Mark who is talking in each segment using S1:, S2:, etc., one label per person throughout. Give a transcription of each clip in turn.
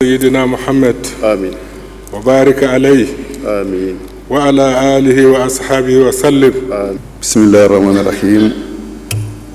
S1: سيدنا محمد
S2: آمين
S1: وبارك عليه
S2: آمين
S1: وعلى آله وأصحابه وسلم.
S2: بسم الله الرحمن الرحيم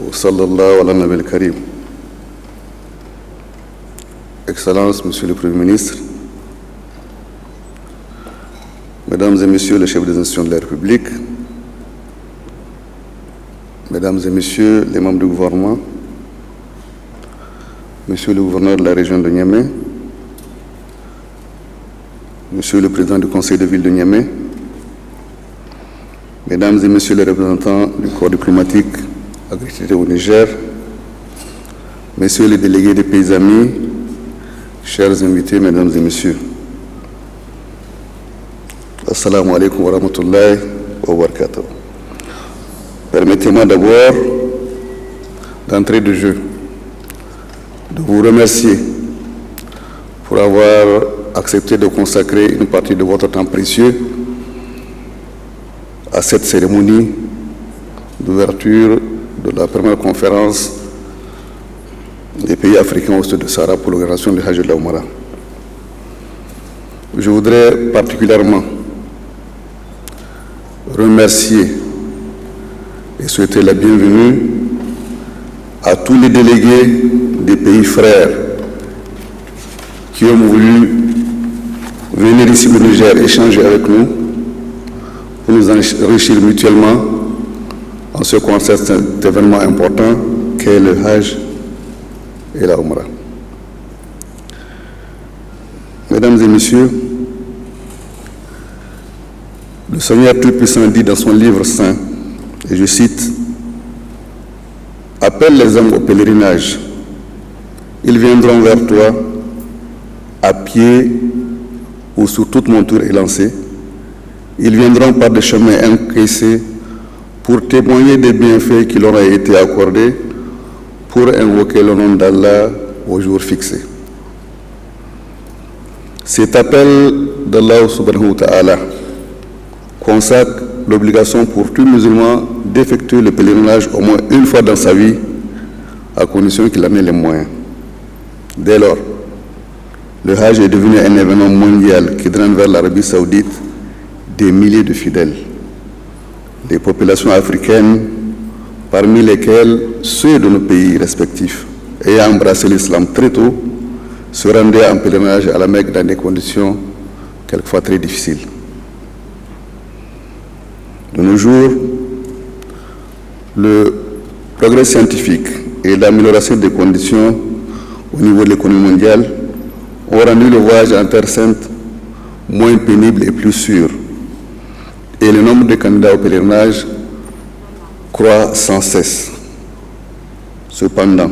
S2: وصلى الله على النبي الكريم. Excellences, Monsieur le Premier ministre, Mesdames et Messieurs les chefs des institutions de la République, Mesdames et Messieurs les membres du gouvernement, Monsieur le gouverneur de la région de Niamey, Monsieur le président du conseil de ville de Niamey, Mesdames et Messieurs les représentants du corps diplomatique accrédité au Niger, Messieurs les délégués des pays amis, chers invités, Mesdames et Messieurs, Assalamu alaikum wa rahmatullahi wa barakatuh. Permettez-moi d'abord, d'entrée de jeu, de vous remercier pour avoir accepté de consacrer une partie de votre temps précieux à cette cérémonie d'ouverture de la première conférence des pays africains au sud de Sahara pour l'organisation du Hajj de la Oumra. Je voudrais particulièrement remercier et souhaiter la bienvenue à tous les délégués des pays frères qui ont voulu venir ici au Niger échanger avec nous pour nous enrichir mutuellement en ce qui concerne cet événement important qu'est le Hajj et la Oumra. Mesdames et Messieurs, le Seigneur Tout-Puissant dit dans son livre saint, et je cite, « Appelle les hommes au pèlerinage, ils viendront vers toi à pied ou sur toute monture élancée, ils viendront par des chemins encaissés pour témoigner des bienfaits qui leur ont été accordés, pour invoquer le nom d'Allah au jour fixé. » Cet appel d'Allah subhanahu wa ta'ala consacre l'obligation pour tout musulman d'effectuer le pèlerinage au moins une fois dans sa vie, à condition qu'il en ait les moyens. Dès lors, le Hajj est devenu un événement mondial qui draine vers l'Arabie saoudite des milliers de fidèles. Les populations africaines, parmi lesquelles ceux de nos pays respectifs, ayant embrassé l'islam très tôt, se rendaient en pèlerinage à la Mecque dans des conditions quelquefois très difficiles. De nos jours, le progrès scientifique et l'amélioration des conditions au niveau de l'économie mondiale ont rendu le voyage en Terre Sainte moins pénible et plus sûr. Et le nombre de candidats au pèlerinage croît sans cesse. Cependant,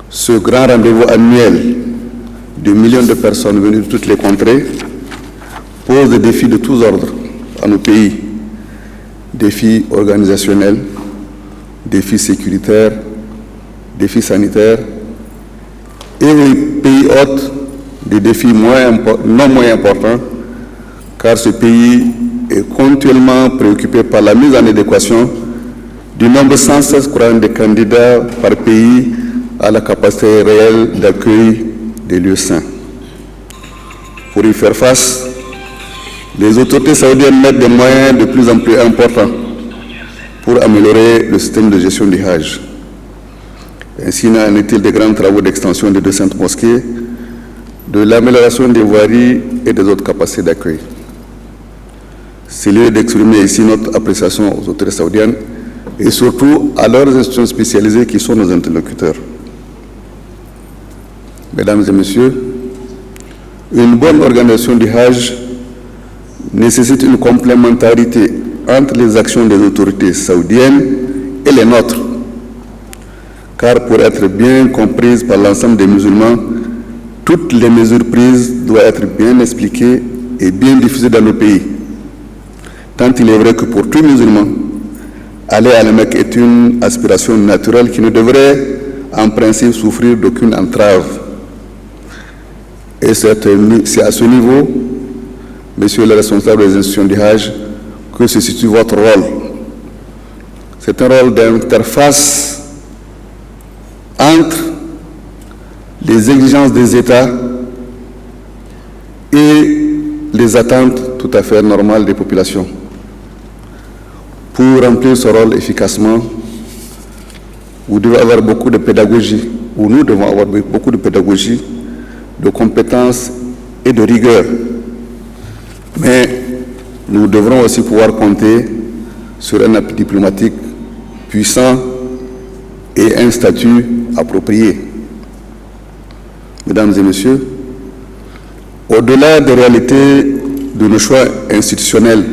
S2: ce grand rendez-vous annuel de millions de personnes venues de toutes les contrées pose des défis de tous ordres à nos pays. Défis organisationnels, défis sécuritaires, défis sanitaires, et les pays hôtes, des défis non moins importants, car ce pays est continuellement préoccupé par la mise en adéquation du nombre sans cesse croissant de candidats par pays à la capacité réelle d'accueil des lieux saints. Pour y faire face, les autorités saoudiennes mettent des moyens de plus en plus importants pour améliorer le système de gestion du Hajj. Ainsi n'en est-il des grands travaux d'extension des 200 mosquées, de l'amélioration des voiries et des autres capacités d'accueil. C'est lieu d'exprimer ici notre appréciation aux autorités saoudiennes et surtout à leurs institutions spécialisées qui sont nos interlocuteurs. Mesdames et Messieurs, une bonne organisation du Hajj nécessite une complémentarité entre les actions des autorités saoudiennes et les nôtres. Car pour être bien comprises par l'ensemble des musulmans, toutes les mesures prises doivent être bien expliquées et bien diffusées dans nos pays. Tant il est vrai que pour tout musulman, aller à la Mecque est une aspiration naturelle qui ne devrait en principe souffrir d'aucune entrave. Et c'est à ce niveau, messieurs les responsables des institutions du Hajj, que se situe votre rôle. C'est un rôle d'interface entre les exigences des États et les attentes tout à fait normales des populations. Pour remplir ce rôle efficacement, vous devez avoir beaucoup de pédagogie, ou nous devons avoir beaucoup de pédagogie, de compétences et de rigueur. Mais nous devrons aussi pouvoir compter sur un appui diplomatique puissant et un statut approprié. Mesdames et messieurs, au-delà des réalités de nos choix institutionnels,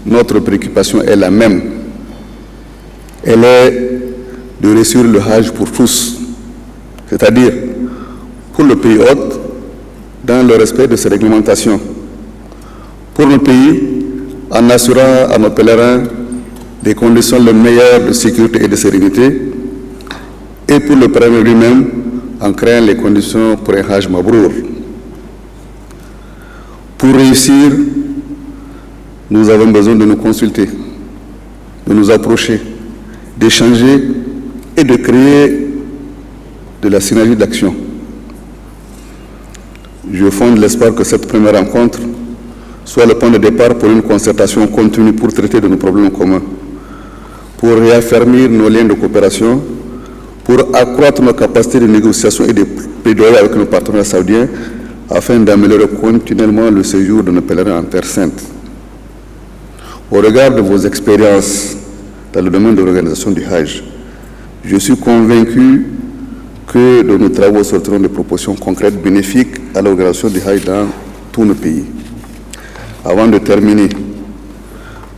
S2: notre préoccupation est la même. Elle est de réussir le Hajj pour tous, c'est-à-dire pour le pays hôte, dans le respect de ses réglementations. Pour le pays, en assurant à nos pèlerins des conditions les meilleures de sécurité et de sérénité, et pour le pèlerin lui-même, en créant les conditions pour un Hajj Mabrour. Pour réussir, nous avons besoin de nous consulter, de nous approcher, d'échanger et de créer de la synergie d'action. Je fonde l'espoir que cette première rencontre soit le point de départ pour une concertation continue pour traiter de nos problèmes communs, pour réaffermir nos liens de coopération, pour accroître nos capacités de négociation et de plaidoyer avec nos partenaires saoudiens afin d'améliorer continuellement le séjour de nos pèlerins en Terre Sainte. Au regard de vos expériences dans le domaine de l'organisation du Hajj, je suis convaincu que de nos travaux sortiront des propositions concrètes bénéfiques à l'organisation du Hajj dans tous nos pays. Avant de terminer,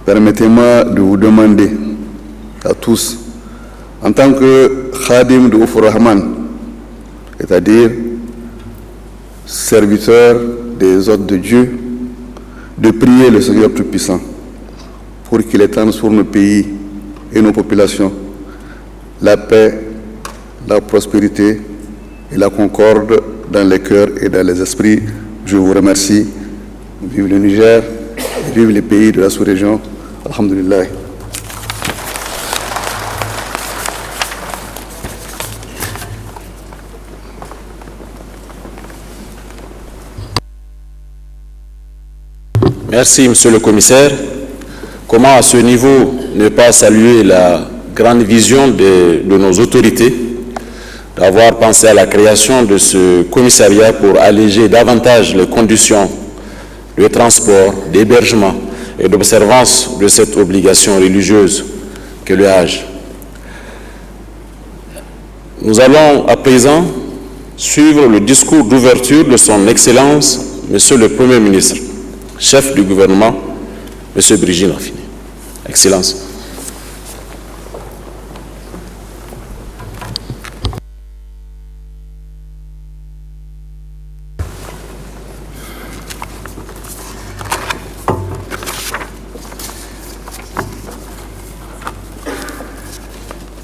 S2: permettez-moi de vous demander à tous, en tant que Khadim de Oufur Rahman, c'est-à-dire serviteur des hôtes de Dieu, de prier le Seigneur Tout-Puissant pour qu'il étende sur nos pays et nos populations la paix, la prospérité et la concorde dans les cœurs et dans les esprits. Je vous remercie. Vive le Niger, vive les pays de la sous-région. Alhamdulillah.
S3: Merci, Monsieur le Commissaire. Comment à ce niveau ne pas saluer la grande vision de nos autorités d'avoir pensé à la création de ce commissariat pour alléger davantage les conditions de transport, d'hébergement et d'observance de cette obligation religieuse que le Hajj. Nous allons à présent suivre le discours d'ouverture de son Excellence, Monsieur le Premier ministre, chef du gouvernement, Monsieur Brigitte Raffiné. Excellence.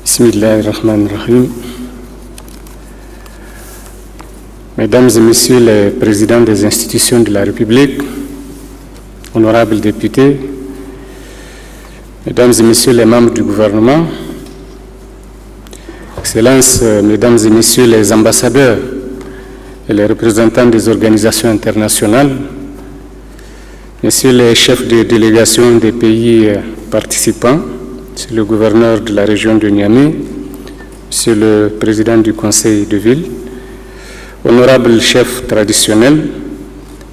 S4: Bismillahirrahmanirrahim. Mesdames et Messieurs les présidents des institutions de la République, honorables députés, Mesdames et Messieurs les membres du gouvernement, Excellences, Mesdames et Messieurs les ambassadeurs et les représentants des organisations internationales, Messieurs les chefs de délégation des pays participants, Monsieur le gouverneur de la région de Niamey, Monsieur le président du conseil de ville, honorables chefs traditionnels,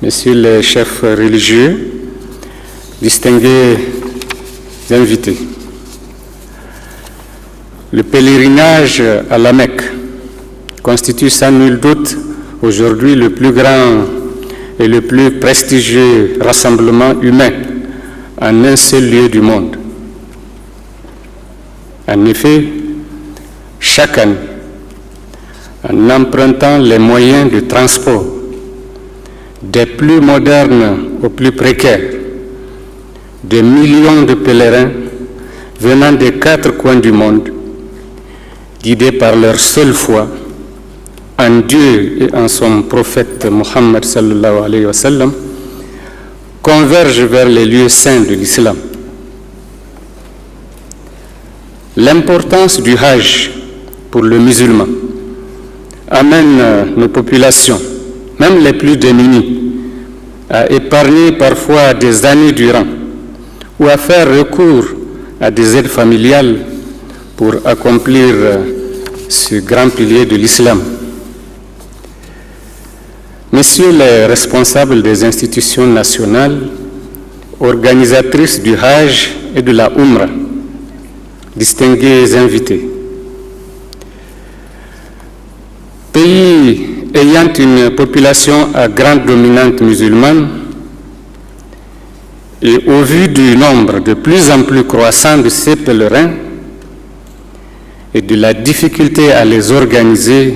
S4: Messieurs les chefs religieux, distingués invités. Le pèlerinage à la Mecque constitue sans nul doute aujourd'hui le plus grand et le plus prestigieux rassemblement humain en un seul lieu du monde. En effet, chaque année, en empruntant les moyens de transport des plus modernes aux plus précaires, des millions de pèlerins venant des 4 coins du monde, guidés par leur seule foi en Dieu et en son prophète Mohammed sallallahu alayhi wa sallam, convergent vers les lieux saints de l'islam. L'importance du Hajj pour le musulman amène nos populations, même les plus démunies, à épargner parfois des années durant ou à faire recours à des aides familiales pour accomplir ce grand pilier de l'islam. Messieurs les responsables des institutions nationales, organisatrices du Hajj et de la Umrah, distingués invités, pays ayant une population à grande dominante musulmane et au vu du nombre de plus en plus croissant de ces pèlerins et de la difficulté à les organiser,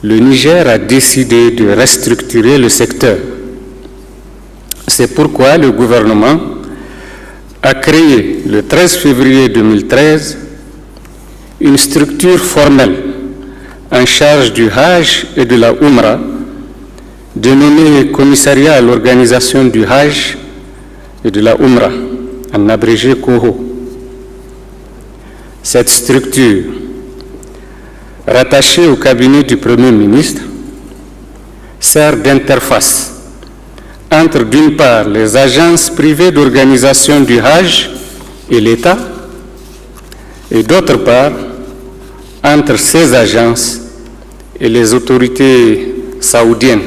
S4: le Niger a décidé de restructurer le secteur. C'est pourquoi le gouvernement a créé le 13 février 2013 une structure formelle en charge du Hajj et de la Umrah, dénommée Commissariat à l'organisation du Hajj et de la Umrah, en abrégé COHO. Cette structure, rattachée au cabinet du Premier ministre, sert d'interface entre, d'une part, les agences privées d'organisation du Hajj et l'État, et d'autre part, entre ces agences et les autorités saoudiennes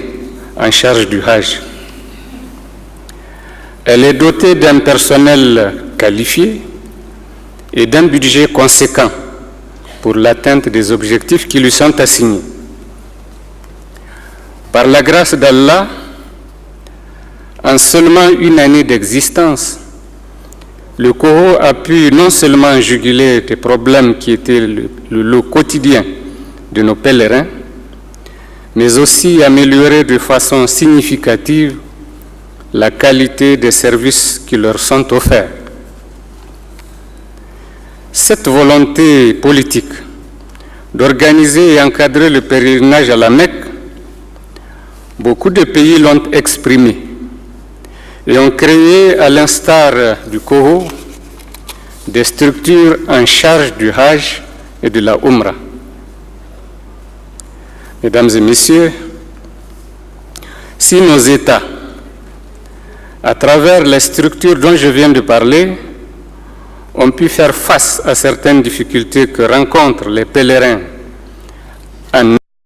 S4: en charge du Hajj. Elle est dotée d'un personnel qualifié et d'un budget conséquent pour l'atteinte des objectifs qui lui sont assignés. Par la grâce d'Allah, en seulement une année d'existence, le COHO a pu non seulement juguler des problèmes qui étaient le lot quotidien de nos pèlerins, mais aussi améliorer de façon significative la qualité des services qui leur sont offerts. Cette volonté politique d'organiser et encadrer le pèlerinage à la Mecque, beaucoup de pays l'ont exprimée et ont créé, à l'instar du COHO, des structures en charge du Hajj et de la Umrah. Mesdames et messieurs, si nos États, à travers les structures dont je viens de parler, ont pu faire face à certaines difficultés que rencontrent les pèlerins en